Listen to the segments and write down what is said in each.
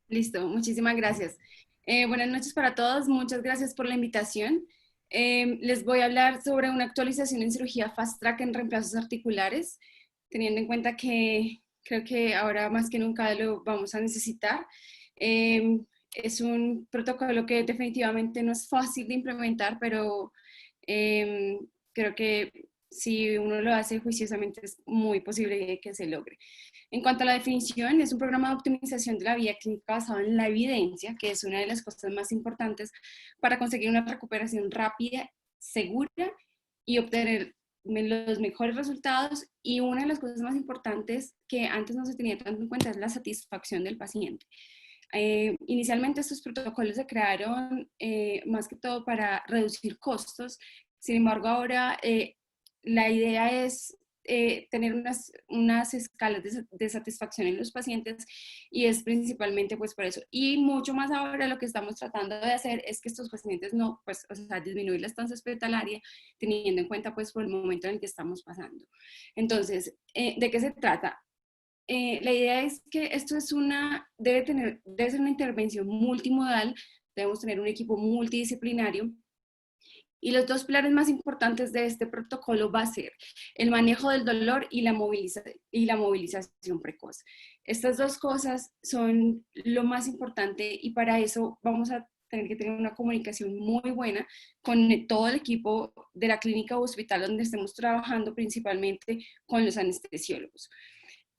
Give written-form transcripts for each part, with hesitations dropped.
Listo, muchísimas gracias. Buenas noches para todos, muchas gracias por la invitación. Les voy a hablar sobre una actualización en cirugía Fast Track en reemplazos articulares, teniendo en cuenta que creo que ahora más que nunca lo vamos a necesitar. Eh, es un protocolo que definitivamente no es fácil de implementar, pero eh, creo que si uno lo hace juiciosamente es muy posible que se logre. En cuanto a la definición, es un programa de optimización de la vía clínica basado en la evidencia, que es una de las cosas más importantes para conseguir una recuperación rápida, segura y obtener los mejores resultados. Y una de las cosas más importantes que antes no se tenía tanto en cuenta es la satisfacción del paciente. Inicialmente estos protocolos se crearon más que todo para reducir costos. Sin embargo, ahora la idea es tener unas escalas de satisfacción en los pacientes, y es principalmente pues por eso. Y mucho más ahora lo que estamos tratando de hacer es que estos pacientes no, pues, o sea, disminuir la estancia hospitalaria teniendo en cuenta pues por el momento en el que estamos pasando. Entonces, ¿de qué se trata? La idea es que esto es debe ser una intervención multimodal, debemos tener un equipo multidisciplinario, y los dos pilares más importantes de este protocolo va a ser el manejo del dolor y la movilización precoz. Estas dos cosas son lo más importante, y para eso vamos a tener que tener una comunicación muy buena con todo el equipo de la clínica o hospital donde estemos trabajando, principalmente con los anestesiólogos.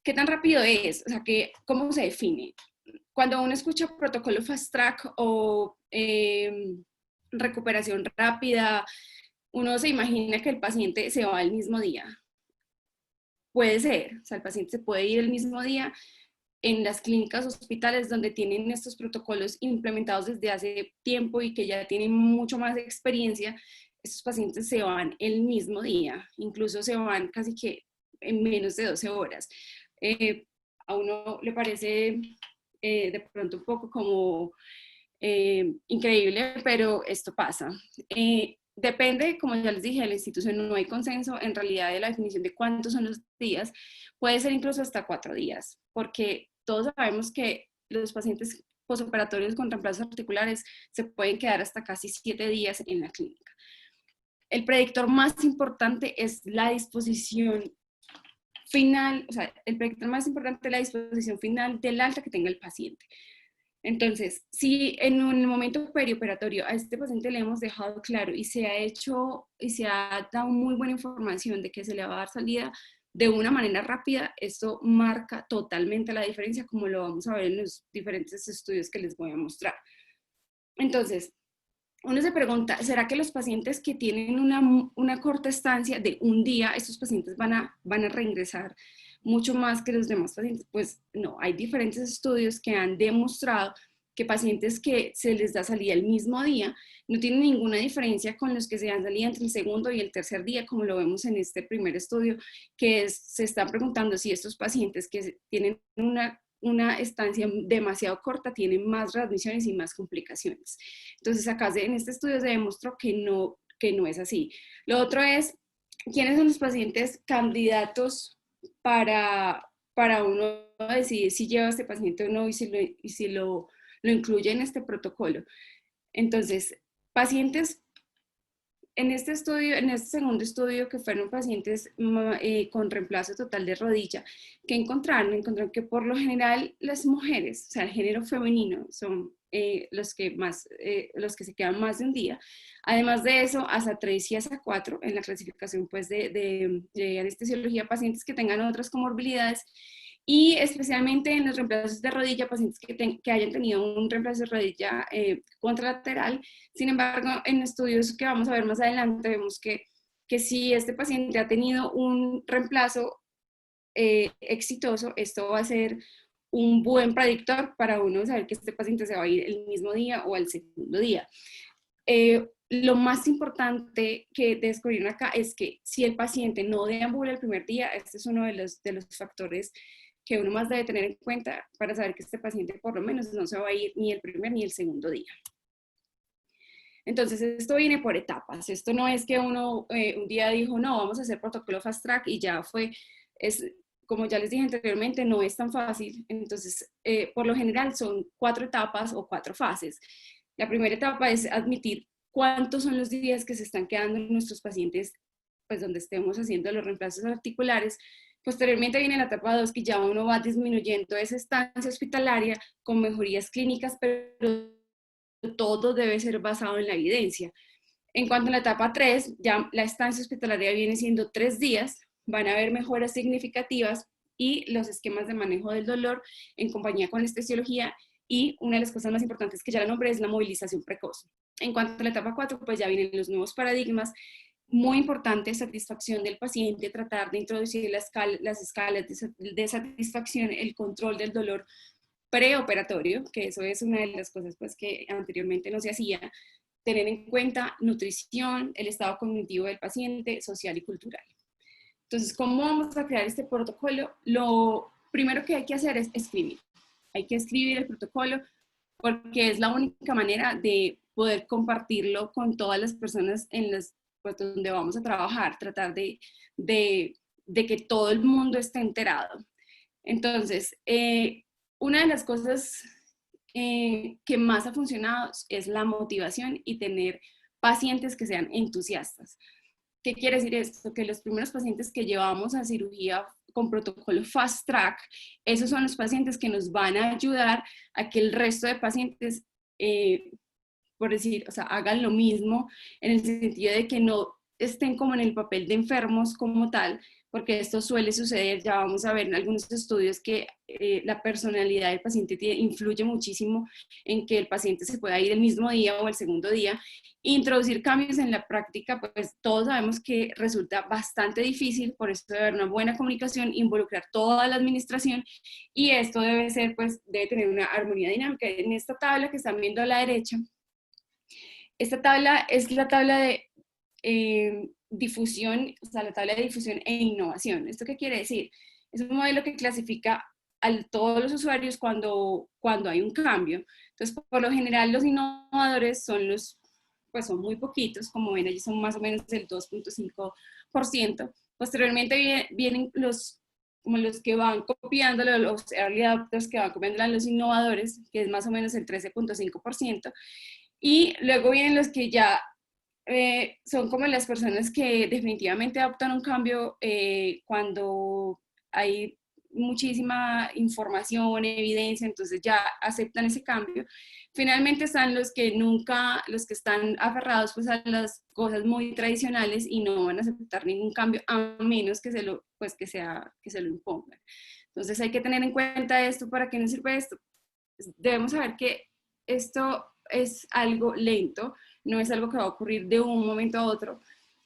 ¿Qué tan rápido es? O sea, ¿cómo se define? Cuando uno escucha protocolo fast track o recuperación rápida, uno se imagina que el paciente se va el mismo día. Puede ser, o sea, el paciente se puede ir el mismo día. En las clínicas hospitales donde tienen estos protocolos implementados desde hace tiempo y que ya tienen mucho más experiencia, estos pacientes se van el mismo día, incluso se van casi que en menos de 12 horas. Eh, a uno le parece de pronto un poco como increíble, pero esto pasa. Depende, como ya les dije, de la institución, no hay consenso en realidad de la definición de cuántos son los días. Puede ser incluso hasta 4 días, porque todos sabemos que los pacientes posoperatorios con reemplazos articulares se pueden quedar hasta casi 7 días en la clínica. El predictor más importante es la disposición final, o sea, el predictor más importante es la disposición final del alta que tenga el paciente. Entonces, si en un momento perioperatorio a este paciente le hemos dejado claro y se ha hecho y se ha dado muy buena información de que se le va a dar salida de una manera rápida, esto marca totalmente la diferencia, como lo vamos a ver en los diferentes estudios que les voy a mostrar. Entonces, uno se pregunta, ¿será que los pacientes que tienen una corta estancia de un día, estos pacientes van a reingresar mucho más que los demás pacientes? Pues no, hay diferentes estudios que han demostrado que pacientes que se les da salida el mismo día no tienen ninguna diferencia con los que se dan salida entre el segundo y el tercer día, como lo vemos en este primer estudio, se están preguntando si estos pacientes que tienen una estancia demasiado corta tienen más readmisiones y más complicaciones. Entonces, acá en este estudio se demostró que no es así. Lo otro es, ¿quiénes son los pacientes candidatos para uno decidir si lleva a este paciente o no, y si lo incluye en este protocolo? Entonces, pacientes en este estudio, en este segundo estudio, que fueron pacientes con reemplazo total de rodilla, que encontraron que por lo general las mujeres, o sea, el género femenino, son los que se quedan más de un día. Además de eso, hasta 3 y hasta 4 en la clasificación pues, de anestesiología, pacientes que tengan otras comorbilidades, y especialmente en los reemplazos de rodilla, pacientes que hayan tenido un reemplazo de rodilla contralateral. Sin embargo, en estudios que vamos a ver más adelante, vemos que si este paciente ha tenido un reemplazo exitoso, esto va a ser un buen predictor para uno saber que este paciente se va a ir el mismo día o al segundo día. Lo más importante que descubrieron acá es que si el paciente no deambula el primer día, este es uno de los factores que uno más debe tener en cuenta para saber que este paciente por lo menos no se va a ir ni el primer ni el segundo día. Entonces, esto viene por etapas. Esto no es que uno un día dijo, no, vamos a hacer protocolo fast track y ya fue. como ya les dije anteriormente, no es tan fácil. Entonces, por lo general son 4 etapas o 4 fases. La primera etapa es admitir cuántos son los días que se están quedando en nuestros pacientes, pues donde estemos haciendo los reemplazos articulares. Posteriormente viene la etapa 2, que ya uno va disminuyendo esa estancia hospitalaria con mejorías clínicas, pero todo debe ser basado en la evidencia. En cuanto a la etapa 3, ya la estancia hospitalaria viene siendo 3 días, van a haber mejoras significativas y los esquemas de manejo del dolor en compañía con anestesiología, y una de las cosas más importantes que ya la nombré es la movilización precoz. En cuanto a la etapa 4, pues ya vienen los nuevos paradigmas, muy importante satisfacción del paciente, tratar de introducir las escalas de satisfacción, el control del dolor preoperatorio, que eso es una de las cosas pues, que anteriormente no se hacía, tener en cuenta nutrición, el estado cognitivo del paciente, social y cultural. Entonces, ¿cómo vamos a crear este protocolo? Lo primero que hay que hacer es escribir. Hay que escribir el protocolo porque es la única manera de poder compartirlo con todas las personas en las pues, donde vamos a trabajar, tratar de que todo el mundo esté enterado. Entonces, una de las cosas que más ha funcionado es la motivación y tener pacientes que sean entusiastas. ¿Qué quiere decir esto? Que los primeros pacientes que llevamos a cirugía con protocolo Fast Track, esos son los pacientes que nos van a ayudar a que el resto de pacientes, por decir, o sea, hagan lo mismo, en el sentido de que no estén como en el papel de enfermos como tal, porque esto suele suceder. Ya vamos a ver en algunos estudios que la personalidad del paciente influye muchísimo en que el paciente se pueda ir el mismo día o el segundo día. Introducir cambios en la práctica, pues todos sabemos que resulta bastante difícil, por eso debe haber una buena comunicación, involucrar toda la administración, y esto debe ser, pues debe tener una armonía dinámica. En esta tabla que están viendo a la derecha, esta tabla es la tabla de difusión, o sea, la tabla de difusión e innovación. ¿Esto qué quiere decir? Es un modelo que clasifica a todos los usuarios cuando hay un cambio. Entonces, por lo general, los innovadores pues son muy poquitos, como ven, allí son más o menos el 2.5%. Posteriormente vienen como los que van copiando, los early adopters que van copiando a los innovadores, que es más o menos el 13.5%. Y luego vienen los que ya son como las personas que definitivamente adoptan un cambio cuando hay muchísima información, evidencia, entonces ya aceptan ese cambio. Finalmente están los que están aferrados pues a las cosas muy tradicionales y no van a aceptar ningún cambio a menos que se lo impongan. Entonces hay que tener en cuenta esto. ¿Para qué nos sirve esto? Debemos saber que esto es algo lento, no es algo que va a ocurrir de un momento a otro,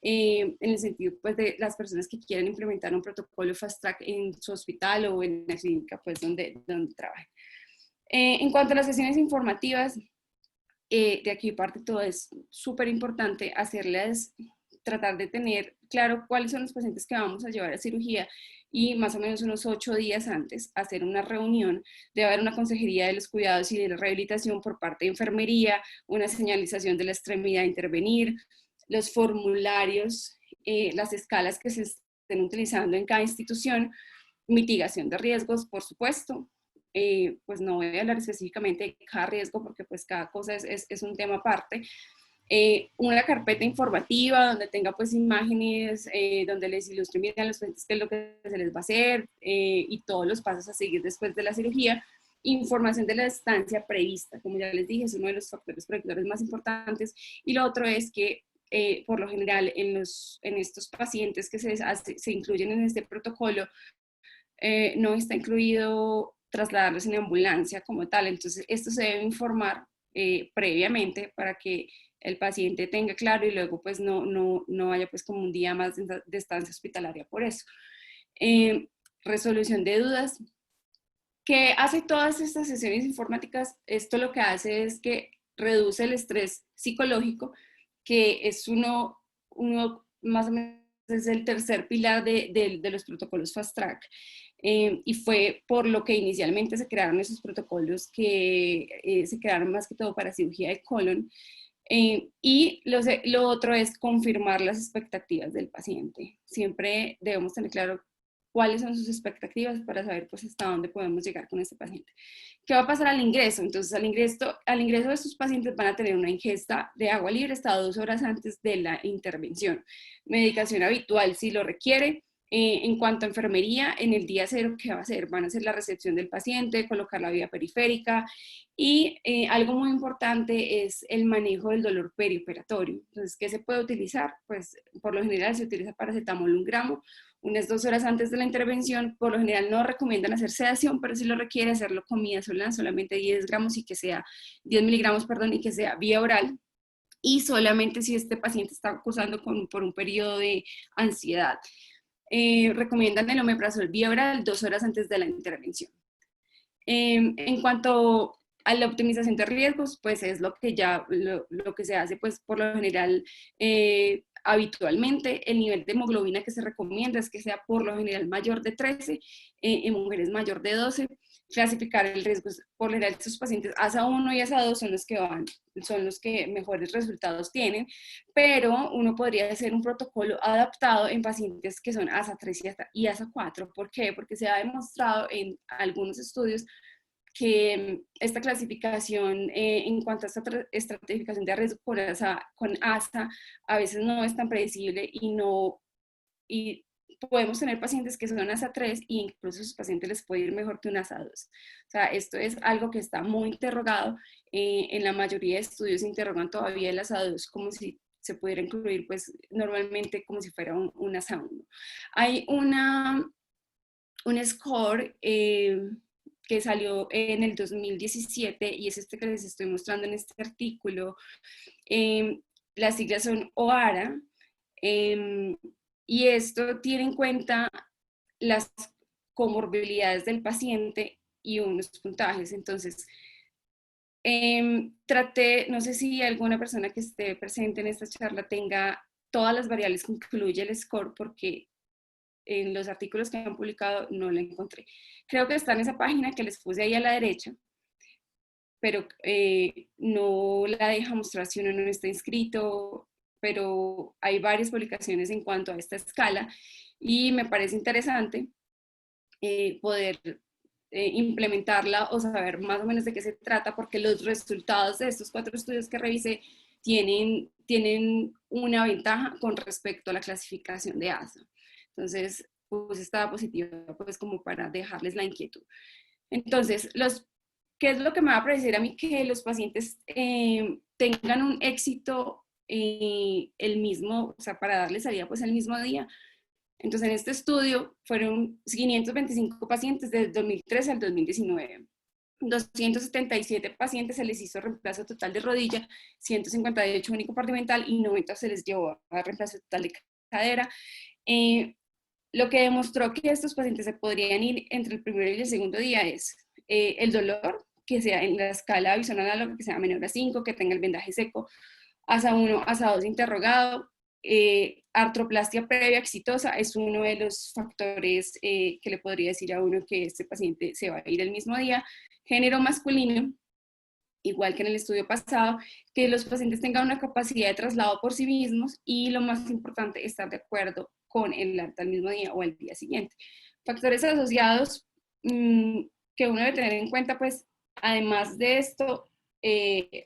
en el sentido pues, de las personas que quieren implementar un protocolo Fast Track en su hospital o en la clínica pues, donde trabajen. En cuanto a las sesiones informativas, de aquí parte todo, es súper importante tratar de tener claro cuáles son los pacientes que vamos a llevar a cirugía, y más o menos unos 8 días antes hacer una reunión. Debe haber una consejería de los cuidados y de la rehabilitación por parte de enfermería, una señalización de la extremidad a intervenir, los formularios, las escalas que se estén utilizando en cada institución, mitigación de riesgos, por supuesto. Pues no voy a hablar específicamente de cada riesgo porque pues cada cosa es un tema aparte. Una carpeta informativa donde tenga pues imágenes, donde les ilustren bien a los pacientes qué es lo que se les va a hacer y todos los pasos a seguir después de la cirugía. Información de la estancia prevista, como ya les dije, es uno de los factores predictores más importantes. Y lo otro es que por lo general en estos pacientes que se incluyen en este protocolo, no está incluido trasladarlos en ambulancia como tal. Entonces esto se debe informar previamente para que el paciente tenga claro y luego pues no haya pues como un día más de estancia hospitalaria por eso. Resolución de dudas. ¿Qué hace todas estas sesiones informáticas? Esto lo que hace es que reduce el estrés psicológico, que es uno más o menos es el tercer pilar de los protocolos Fast Track. Y fue por lo que inicialmente se crearon esos protocolos que se crearon más que todo para cirugía de colon. Y lo otro es confirmar las expectativas del paciente. Siempre debemos tener claro cuáles son sus expectativas para saber pues hasta dónde podemos llegar con este paciente. ¿Qué va a pasar al ingreso? Entonces al ingreso de estos pacientes van a tener una ingesta de agua libre hasta 2 horas antes de la intervención. Medicación habitual si lo requiere. En cuanto a enfermería, en el día cero, ¿qué va a hacer? Van a hacer la recepción del paciente, colocar la vía periférica y algo muy importante es el manejo del dolor perioperatorio. Entonces, ¿qué se puede utilizar? Pues por lo general se utiliza paracetamol 1 gramo, unas 2 horas antes de la intervención. Por lo general no recomiendan hacer sedación, pero si lo requiere hacerlo con midazolam, solamente 10 gramos y que sea, 10 miligramos, perdón, y que sea vía oral. Y solamente si este paciente está cursando por un periodo de ansiedad. Recomiendan el omeprazol vía oral 2 horas antes de la intervención. En cuanto a la optimización de riesgos, pues es lo que se hace pues por lo general habitualmente. El nivel de hemoglobina que se recomienda es que sea por lo general mayor de 13, en mujeres mayor de 12. Clasificar el riesgo, por lo general estos pacientes ASA 1 y ASA 2 son los que mejores resultados tienen, pero uno podría hacer un protocolo adaptado en pacientes que son ASA 3 y ASA 4. ¿Por qué? Porque se ha demostrado en algunos estudios que esta clasificación en cuanto a esta estratificación de riesgo con ASA a veces no es tan predecible y podemos tener pacientes que son ASA 3 e incluso a sus pacientes les puede ir mejor que un ASA 2. O sea, esto es algo que está muy interrogado. En la mayoría de estudios se interrogan todavía el ASA 2 como si se pudiera incluir pues normalmente como si fuera un ASA 1. Hay un score que salió en el 2017 y es este que les estoy mostrando en este artículo. Las siglas son OARA y esto tiene en cuenta las comorbilidades del paciente y unos puntajes. Entonces, no sé si alguna persona que esté presente en esta charla tenga todas las variables que incluye el score, porque en los artículos que han publicado no la encontré. Creo que está en esa página que les puse ahí a la derecha, pero no la deja mostrar si uno no está inscrito, pero hay varias publicaciones en cuanto a esta escala y me parece interesante poder implementarla o saber más o menos de qué se trata, porque los resultados de estos 4 estudios que revisé tienen una ventaja con respecto a la clasificación de ASA. Entonces, pues estaba positiva, pues como para dejarles la inquietud. Entonces, ¿qué es lo que me va a parecer a mí? Que los pacientes tengan un éxito el mismo, o sea, para darles salida pues el mismo día. Entonces, en este estudio fueron 525 pacientes desde el 2013 al 2019. 277 pacientes se les hizo reemplazo total de rodilla, 158 único-compartimental y 90 se les llevó a reemplazo total de cadera. Lo que demostró que estos pacientes se podrían ir entre el primero y el segundo día es el dolor, que sea en la escala visual análoga, que sea menor a 5, que tenga el vendaje seco, ASA 1, ASA 2 interrogado. Artroplastia previa exitosa es uno de los factores que le podría decir a uno que este paciente se va a ir el mismo día. Género masculino, igual que en el estudio pasado, que los pacientes tengan una capacidad de traslado por sí mismos y lo más importante, estar de acuerdo con el alta al mismo día o al día siguiente. Factores asociados que uno debe tener en cuenta, pues, además de esto,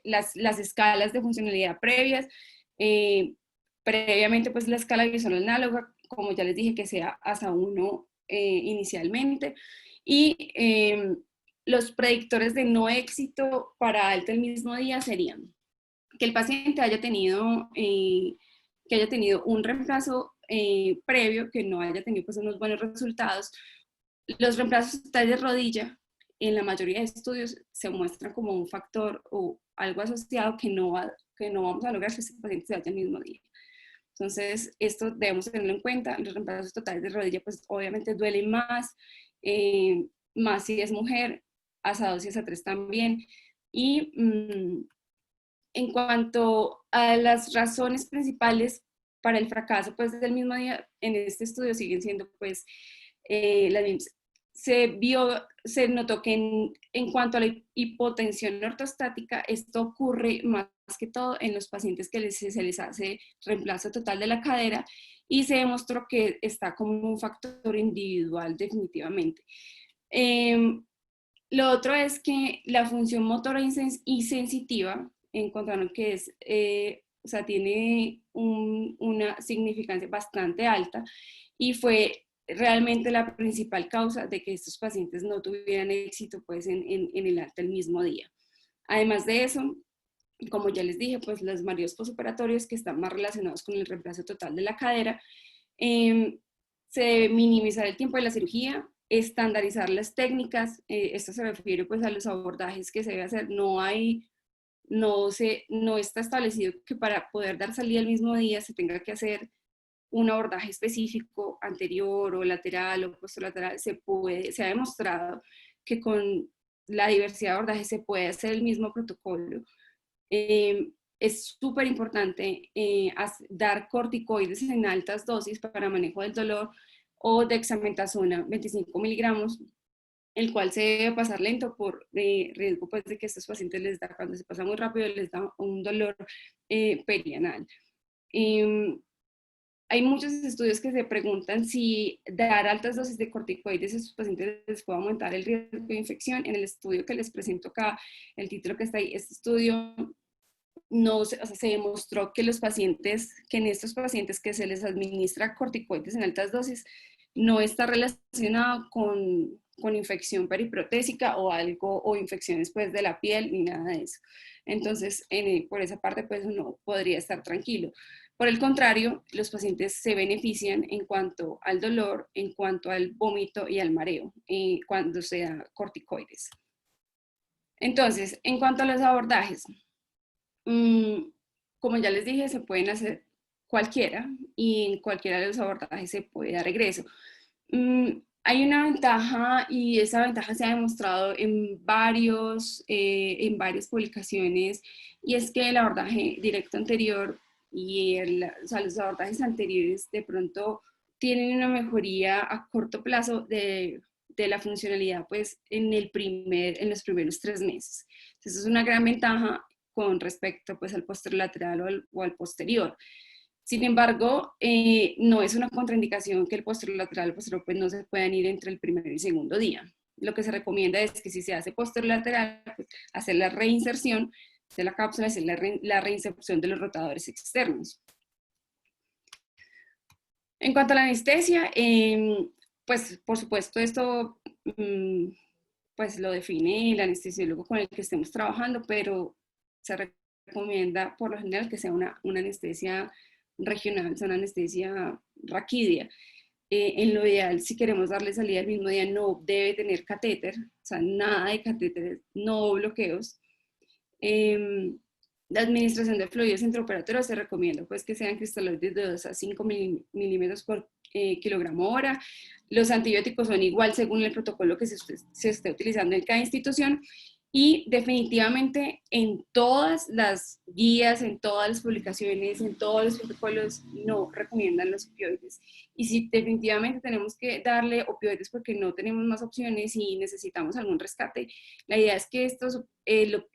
las escalas de funcionalidad previas, previamente, pues, la escala visual análoga, como ya les dije, que sea ASA 1 inicialmente, y los predictores de no éxito para alta el mismo día serían que el paciente haya tenido un reemplazo previo, que no haya tenido pues, unos buenos resultados. Los reemplazos totales de rodilla, en la mayoría de estudios, se muestran como un factor o algo asociado que no vamos a lograr que ese paciente se vaya el mismo día. Entonces, esto debemos tenerlo en cuenta. Los reemplazos totales de rodilla, pues obviamente duelen más, más si es mujer, ASA 2 y ASA 3 también. Y en cuanto a las razones principales para el fracaso pues, del mismo día, en este estudio siguen siendo pues, las mismas. se notó que en cuanto a la hipotensión ortostática, esto ocurre más que todo en los pacientes que se les hace reemplazo total de la cadera, y se demostró que está como un factor individual definitivamente. Lo otro es que la función motora y sensitiva encontraron que o sea, tiene una significancia bastante alta, y fue realmente la principal causa de que estos pacientes no tuvieran éxito pues, en el alta el mismo día. Además de eso, como ya les dije, pues los mareos postoperatorios que están más relacionados con el reemplazo total de la cadera, se debe minimizar el tiempo de la cirugía, estandarizar las técnicas, esto se refiere pues a los abordajes que se debe hacer, no está establecido que para poder dar salida el mismo día se tenga que hacer un abordaje específico anterior o lateral o postolateral. Se ha demostrado que con la diversidad de abordajes se puede hacer el mismo protocolo. Es súper importante dar corticoides en altas dosis para manejo del dolor, o dexametasona 25 miligramos, el cual se debe pasar lento por riesgo pues, de que a estos pacientes les da, cuando se pasa muy rápido, les da un dolor perianal. Hay muchos estudios que se preguntan si dar altas dosis de corticoides a sus pacientes les puede aumentar el riesgo de infección. En el estudio que les presento acá, el título que está ahí, este estudio no, o sea, se demostró que en estos pacientes que se les administra corticoides en altas dosis, no está relacionado con infección periprotésica o algo, o infecciones pues de la piel, ni nada de eso. Entonces, por esa parte, pues uno podría estar tranquilo. Por el contrario, los pacientes se benefician en cuanto al dolor, en cuanto al vómito y al mareo, cuando se da corticoides. Entonces, en cuanto a los abordajes, como ya les dije, se pueden hacer cualquiera, y en cualquiera de los abordajes se puede dar regreso. Hay una ventaja, y esa ventaja se ha demostrado en varias publicaciones, y es que el abordaje directo anterior y o sea, los abordajes anteriores de pronto tienen una mejoría a corto plazo de la funcionalidad pues, en los primeros 3 meses. Entonces es una gran ventaja con respecto pues, al posterolateral o al posterior. Sin embargo, no es una contraindicación que el posterolateral o posterior pues, no se puedan ir entre el primero y segundo día. Lo que se recomienda es que si se hace posterolateral, pues, hacer la reinserción de la cápsula, hacer la reinserción de los rotadores externos. En cuanto a la anestesia, pues por supuesto esto pues lo define el anestesiólogo con el que estemos trabajando, pero se recomienda por lo general que sea una anestesia regional, o sea, una anestesia raquídea. En lo ideal, si queremos darle salida el mismo día, no debe tener catéter, o sea, nada de catéteres, no bloqueos. La administración de fluidos intraoperatorios se recomienda pues, que sean cristaloides de 2 a 5 milímetros por kilogramo hora. Los antibióticos son igual según el protocolo que se esté utilizando en cada institución, y definitivamente en todas las guías, en todas las publicaciones, en todos los protocolos no recomiendan los opioides. Y si definitivamente tenemos que darle opioides porque no tenemos más opciones y necesitamos algún rescate, la idea es que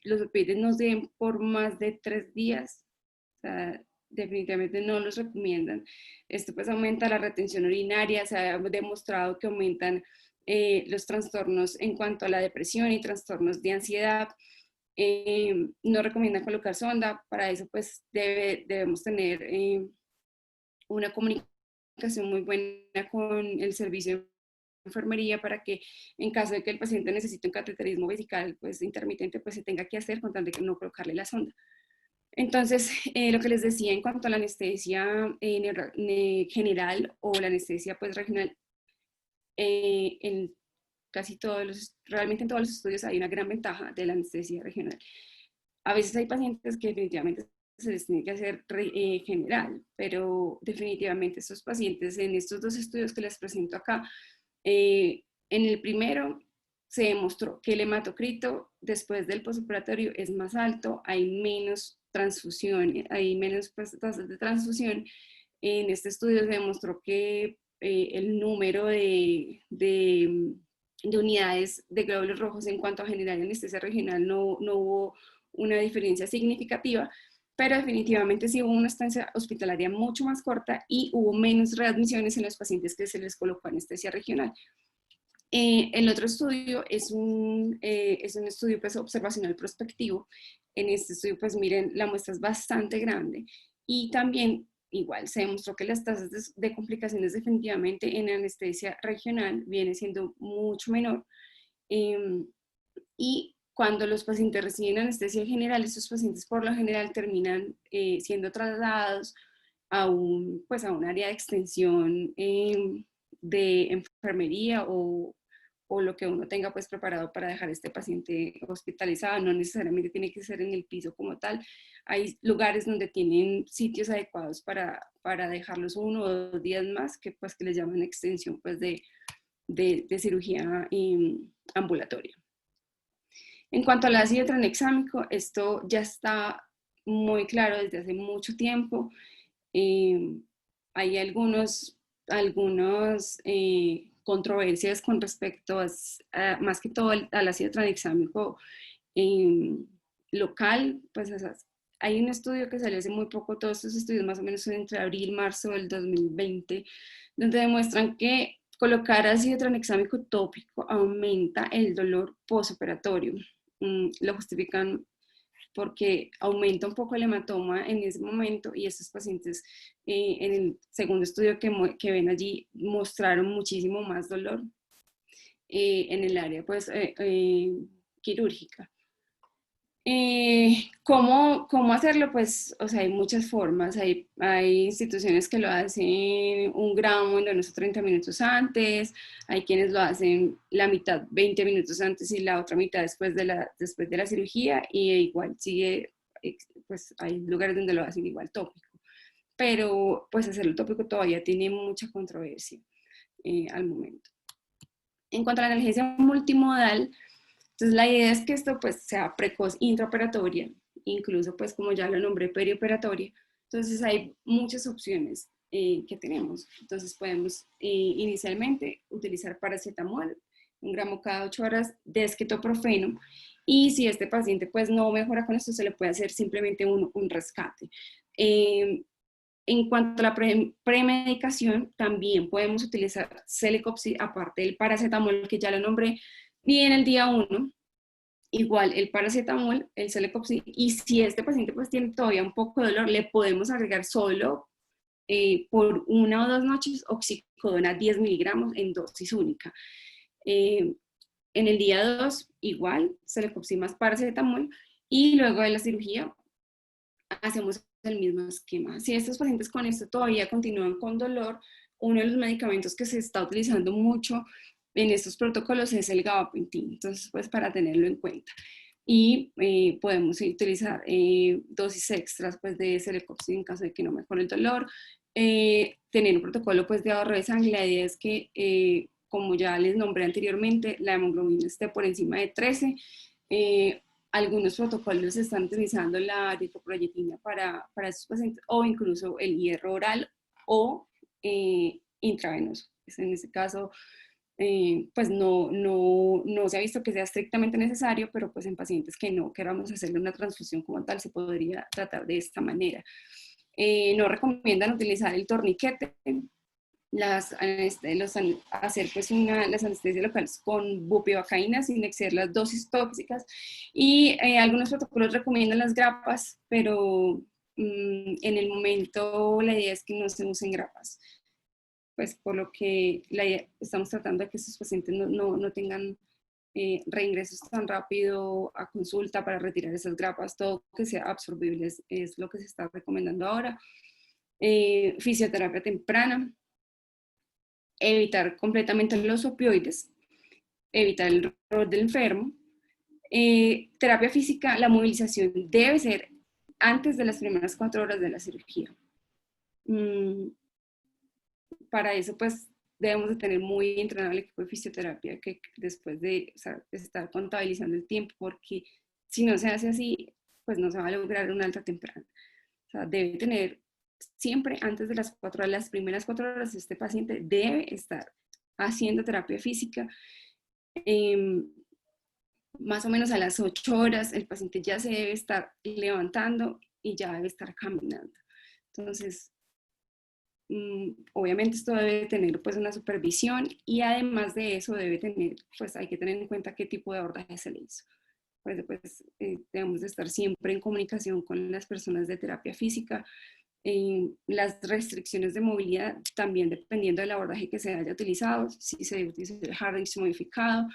los opioides nos den por más de 3 días. O sea, definitivamente no los recomiendan. Esto pues aumenta la retención urinaria, se ha demostrado que aumentan los trastornos en cuanto a la depresión y trastornos de ansiedad. No recomiendan colocar sonda, para eso pues debemos tener una comunicación muy buena con el servicio de enfermería para que en caso de que el paciente necesite un cateterismo vesical pues intermitente, pues se tenga que hacer con tal de que no colocarle la sonda. Entonces, lo que les decía en cuanto a la anestesia general o la anestesia pues regional, en casi realmente en todos los estudios hay una gran ventaja de la anestesia regional. A veces hay pacientes que definitivamente se les tiene que hacer general, pero definitivamente estos pacientes en estos 2 estudios que les presento acá, en el primero se demostró que el hematocrito después del postoperatorio es más alto, hay menos transfusión, hay menos tasas de transfusión. En este estudio se demostró que el número de de unidades de glóbulos rojos en cuanto a generar anestesia regional no hubo una diferencia significativa, pero definitivamente sí hubo una estancia hospitalaria mucho más corta y hubo menos readmisiones en los pacientes que se les colocó anestesia regional. El otro estudio es un estudio pues, observacional prospectivo. En este estudio, pues miren, la muestra es bastante grande y también igual se demostró que las tasas de complicaciones definitivamente en anestesia regional viene siendo mucho menor. Y cuando los pacientes reciben anestesia general, estos pacientes por lo general terminan siendo trasladados a pues a un área de extensión de enfermería o lo que uno tenga pues preparado para dejar a este paciente hospitalizado. No necesariamente tiene que ser en el piso como tal. Hay lugares donde tienen sitios adecuados para dejarlos 1 o 2 días más, que pues que les llaman extensión pues de cirugía ambulatoria. En cuanto al ácido tranexámico, esto ya está muy claro desde hace mucho tiempo. Hay algunos controversias con respecto más que todo al ácido tranexámico local. Pues hay un estudio que salió hace muy poco, todos estos estudios más o menos son entre abril y marzo del 2020, donde demuestran que colocar ácido tranexámico tópico aumenta el dolor postoperatorio. Lo justifican porque aumenta un poco el hematoma en ese momento y estos pacientes en el segundo estudio que ven allí mostraron muchísimo más dolor en el área pues, quirúrgica. ¿Cómo hacerlo? Pues, o sea, hay muchas formas. Hay instituciones que lo hacen 1 gramo endovenoso 30 minutos antes, hay quienes lo hacen la mitad 20 minutos antes y la otra mitad después de la cirugía, y igual sigue, pues hay lugares donde lo hacen igual tópico. Pero pues hacerlo tópico todavía tiene mucha controversia al momento. En cuanto a la analgesia multimodal, entonces la idea es que esto pues sea precoz intraoperatoria, incluso pues como ya lo nombré perioperatoria. Entonces hay muchas opciones que tenemos. Entonces podemos inicialmente utilizar paracetamol, 1 gramo cada 8 horas de ketoprofeno, y si este paciente pues no mejora con esto, se le puede hacer simplemente un rescate. En cuanto a la premedicación, también podemos utilizar Celecoxib, aparte del paracetamol que ya lo nombré, y en el día 1, igual el paracetamol, el Celecoxib, y si este paciente pues tiene todavía un poco de dolor, le podemos agregar solo por 1 o 2 noches oxicodona 10 miligramos en dosis única. En el día 2, igual, Celecoxib más paracetamol, y luego de la cirugía hacemos el mismo esquema. Si estos pacientes con esto todavía continúan con dolor, uno de los medicamentos que se está utilizando mucho en estos protocolos es el gabapentin, entonces pues para tenerlo en cuenta. Y podemos utilizar dosis extras pues de Celecoxib en caso de que no mejore el dolor. Tener un protocolo pues de ahorro de sangre. La idea es que como ya les nombré anteriormente, la hemoglobina esté por encima de 13. Algunos protocolos están utilizando la eritropoyetina para estos pacientes, o incluso el hierro oral o intravenoso. En este caso, pues no se ha visto que sea estrictamente necesario, pero pues en pacientes que no queramos hacerle una transfusión como tal, se podría tratar de esta manera. No recomiendan utilizar el torniquete, hacer pues las anestesias locales con bupivacaína sin exceder las dosis tóxicas, y algunos protocolos recomiendan las grapas, pero en el momento la idea es que no se usen grapas, pues por lo que estamos tratando de que estos pacientes no tengan reingresos tan rápido a consulta para retirar esas grapas. Todo que sea absorbible es lo que se está recomendando ahora. Fisioterapia temprana, evitar completamente los opioides, evitar el rol del enfermo. Terapia física, la movilización debe ser antes de las primeras 4 horas de la cirugía. Para eso pues debemos de tener muy entrenado el equipo de fisioterapia, que después de, estar contabilizando el tiempo, porque si no se hace así, pues no se va a lograr una alta temprana. O sea, debe tener siempre antes de las 4 horas, las primeras 4 horas, este paciente debe estar haciendo terapia física. más o menos a las 8 horas el paciente ya se debe estar levantando y ya debe estar caminando. Entonces, obviamente esto debe tener pues una supervisión y además de eso debe tener, pues hay que tener en cuenta qué tipo de abordaje se le hizo. Pues debemos de estar siempre en comunicación con las personas de terapia física. Las restricciones de movilidad también dependiendo del abordaje que se haya utilizado, si se utiliza el Harris modificado,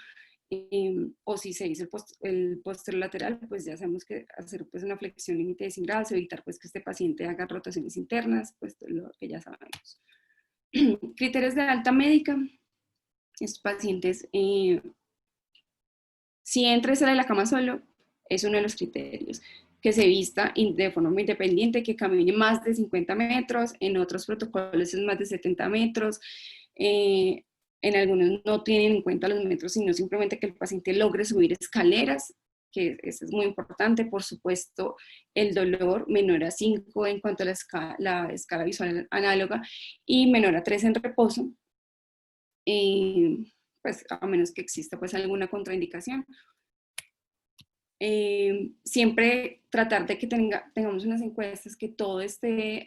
o si se hizo el posterolateral, pues ya sabemos que hacer pues una flexión límite de 100 grados, evitar pues que este paciente haga rotaciones internas, pues lo que ya sabemos. Criterios de alta médica, estos pacientes, si entra y sale de la cama solo, es uno de los criterios. Que se vista de forma independiente, que camine más de 50 metros, en otros protocolos es más de 70 metros, en algunos no tienen en cuenta los metros, sino simplemente que el paciente logre subir escaleras, que eso es muy importante. Por supuesto, el dolor menor a 5 en cuanto a la escala visual análoga y menor a 3 en reposo, pues a menos que exista pues alguna contraindicación. Siempre tratar de que tengamos unas encuestas, que todo esté,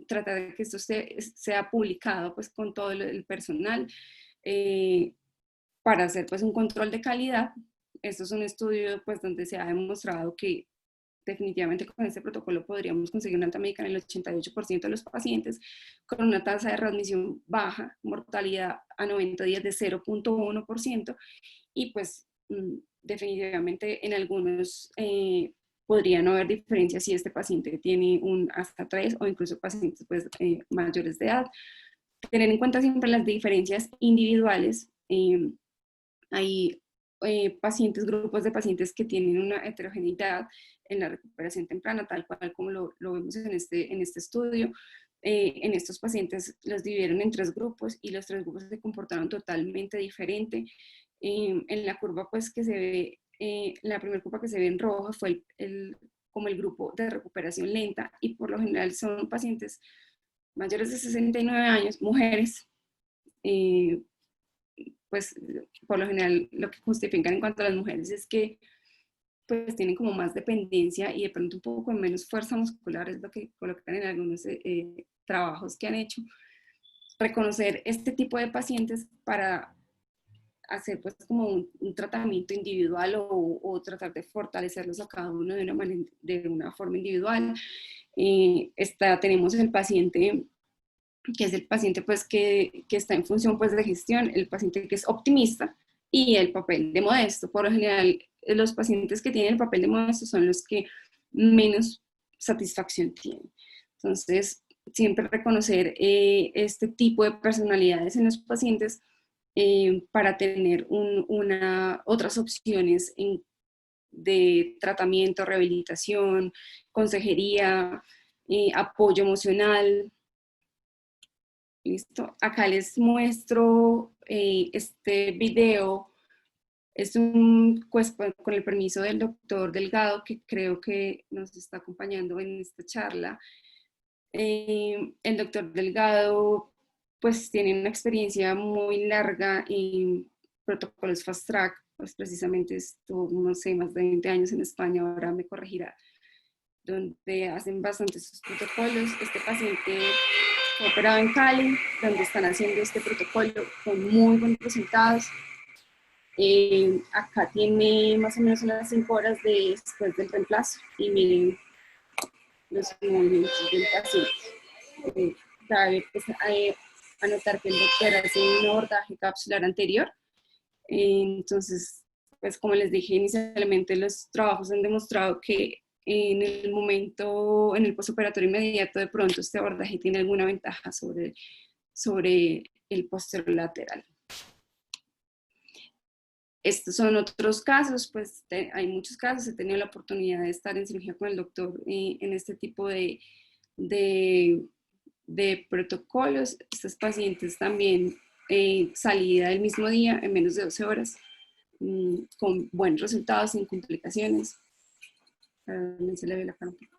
tratar de que esto sea publicado pues con todo el personal, para hacer pues un control de calidad. Esto es un estudio pues donde se ha demostrado que definitivamente con este protocolo podríamos conseguir una alta médica en el 88% de los pacientes, con una tasa de readmisión baja, mortalidad a 90 días de 0.1%, y pues definitivamente en algunos podría no haber diferencia si este paciente tiene hasta 3 o incluso pacientes pues, mayores de edad. Tener en cuenta siempre las diferencias individuales. Hay grupos de pacientes que tienen una heterogeneidad en la recuperación temprana, tal cual como lo vemos en este estudio. En estos pacientes los dividieron en 3 grupos y los 3 grupos se comportaron totalmente diferente. En la curva pues que se ve, la primera curva que se ve en rojo fue como el grupo de recuperación lenta, y por lo general son pacientes mayores de 69 años, mujeres, pues por lo general lo que justifican en cuanto a las mujeres es que pues tienen como más dependencia y de pronto un poco menos fuerza muscular, es lo que colocan en algunos trabajos que han hecho. Reconocer este tipo de pacientes para hacer pues como un tratamiento individual o tratar de fortalecerlos a cada uno de una forma individual. Tenemos el paciente que es el paciente pues que está en función pues de gestión, el paciente que es optimista, y el papel de modesto. Por lo general, los pacientes que tienen el papel de modesto son los que menos satisfacción tienen. Entonces, siempre reconocer este tipo de personalidades en los pacientes para tener otras opciones de tratamiento, rehabilitación, consejería, apoyo emocional. Listo, acá les muestro este video. Es pues, con el permiso del doctor Delgado, que creo que nos está acompañando en esta charla. El doctor Delgado pues tiene una experiencia muy larga en protocolos Fast Track, pues precisamente estuvo, no sé, más de 20 años en España, ahora me corregirá, donde hacen bastantes sus protocolos. Este paciente fue operado en Cali, donde están haciendo este protocolo con muy buenos resultados. Acá tiene más o menos unas 5 horas después del reemplazo, y miren los movimientos del paciente. Cabe pues, anotar que el doctor hace un abordaje capsular anterior. Entonces, pues como les dije inicialmente, los trabajos han demostrado que en el postoperatorio inmediato, de pronto este abordaje tiene alguna ventaja sobre el posterolateral. Estos son otros casos, pues hay muchos casos. He tenido la oportunidad de estar en cirugía con el doctor en este tipo de protocolos. Estos pacientes también salida del mismo día en menos de 12 horas, con buenos resultados, sin complicaciones. Se le ve la cara un poco.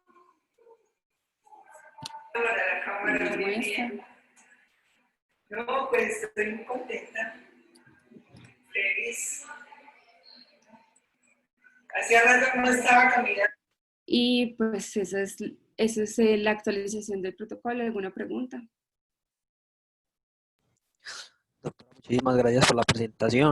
No, pues estoy muy contenta. Hacía rato que no estaba caminando. Y pues esa es la actualización del protocolo. ¿Alguna pregunta? Doctora, muchísimas gracias por la presentación.